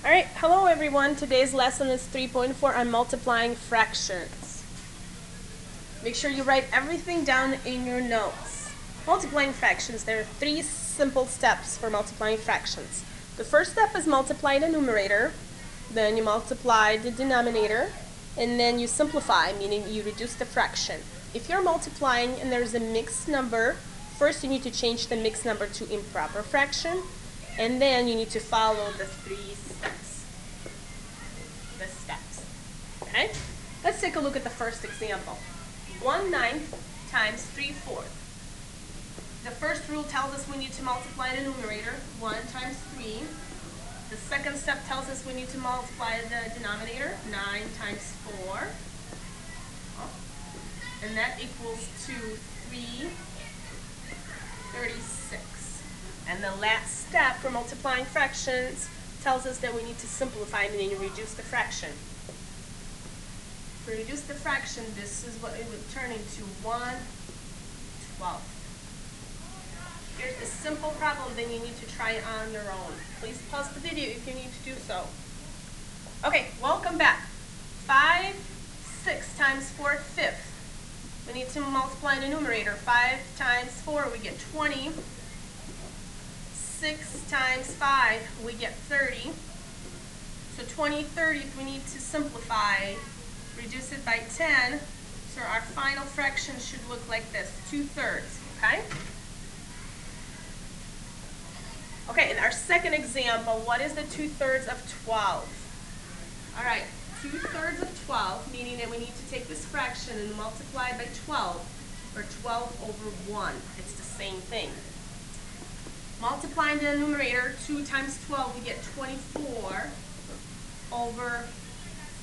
Alright, hello everyone. Today's lesson is 3.4 on multiplying fractions. Make sure you write everything down in your notes. Multiplying fractions, there are three simple steps for multiplying fractions. The first step is multiply the numerator, then you multiply the denominator, and then you simplify, meaning you reduce the fraction. If you're multiplying and there's a mixed number, first you need to change the mixed number to improper fraction, and then you need to follow the three steps. Okay? Let's take a look at the first example. 1/9 times 3/4. The first rule tells us we need to multiply the numerator, 1 times 3. The second step tells us we need to multiply the denominator, 9 times 4. And that equals to 336. And the last step for multiplying fractions tells us that we need to simplify and then reduce the fraction. To reduce the fraction, this is what it would turn into 1/12. Here's a simple problem that you need to try on your own. Please pause the video if you need to do so. Okay, welcome back. 5, 6 times 4/5. We need to multiply the numerator. 5 times 4, we get 20. 6 times 5, we get 30. So 20/30, we need to simplify, reduce it by 10. So our final fraction should look like this, 2/3, okay? Okay, in our second example, what is the 2/3 of 12? All right, 2/3 of 12, meaning that we need to take this fraction and multiply by 12, or 12 over 1. It's the same thing. Multiplying the numerator, 2 times 12, we get 24 over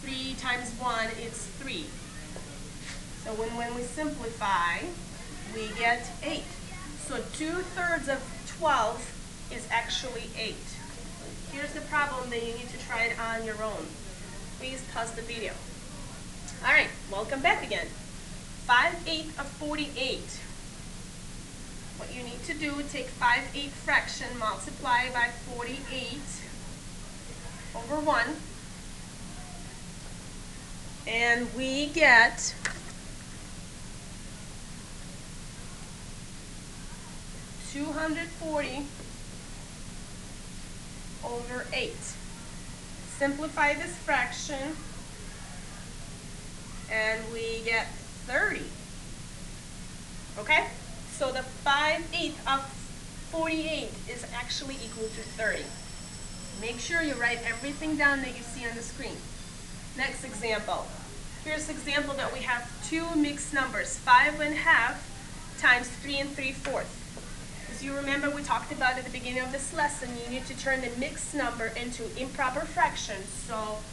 3 times 1, it's 3. So when we simplify, we get 8. So 2/3 of 12 is actually 8. Here's the problem that you need to try it on your own. Please pause the video. Alright, welcome back again. 5/8 of 48. What you need to do, take 5/8 fraction, multiply by 48 over 1, and we get 240 over 8. Simplify this fraction, and we get 30. Okay? So the 5/8 of 48 is actually equal to 30. Make sure you write everything down that you see on the screen. Next example. Here's an example that we have two mixed numbers, 5½ times 3 3/4. As you remember, we talked about at the beginning of this lesson, you need to turn the mixed number into improper fractions. So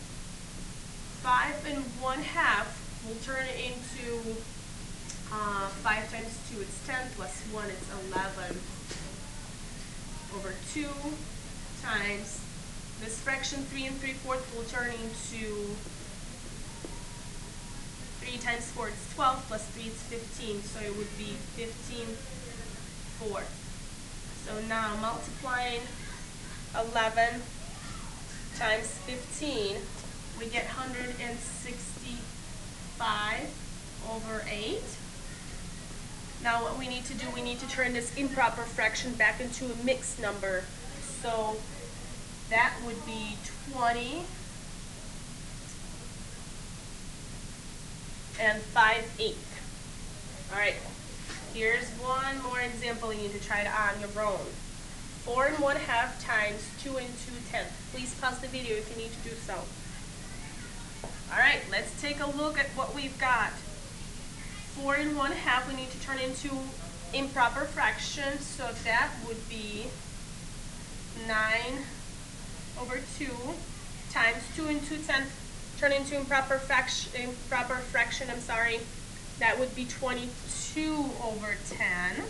5½ will turn it into 5 times 2, it's 10, plus 1, it's 11, over 2 times this fraction, 3 3/4, will turn into 3 times 4, it's 12, plus 3, it's 15, so it would be 15/4. So now multiplying 11 times 15, we get 165 over 8. Now what we need to do, we need to turn this improper fraction back into a mixed number. So that would be 20 and 5/8. Alright, here's one more example you need to try it on your own. 4 1/2 times 2 2/10. Please pause the video if you need to do so. Alright, let's take a look at what we've got. 4 1/2 we need to turn into improper fractions, so that would be 9 over 2 times 2 2/10. Turn into improper fraction, that would be 22 over 10.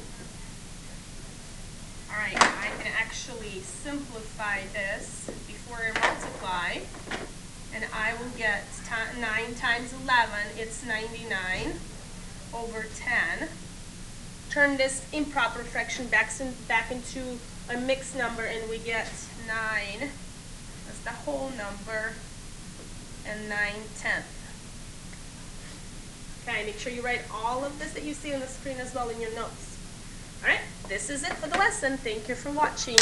Alright, I can actually simplify this before I multiply, and I will get 9 times 11, it's 99 over 10. Turn this improper fraction back into a mixed number, and we get 9 as the whole number and 9/10. Okay, make sure you write all of this that you see on the screen as well in your notes. Alright, this is it for the lesson. Thank you for watching.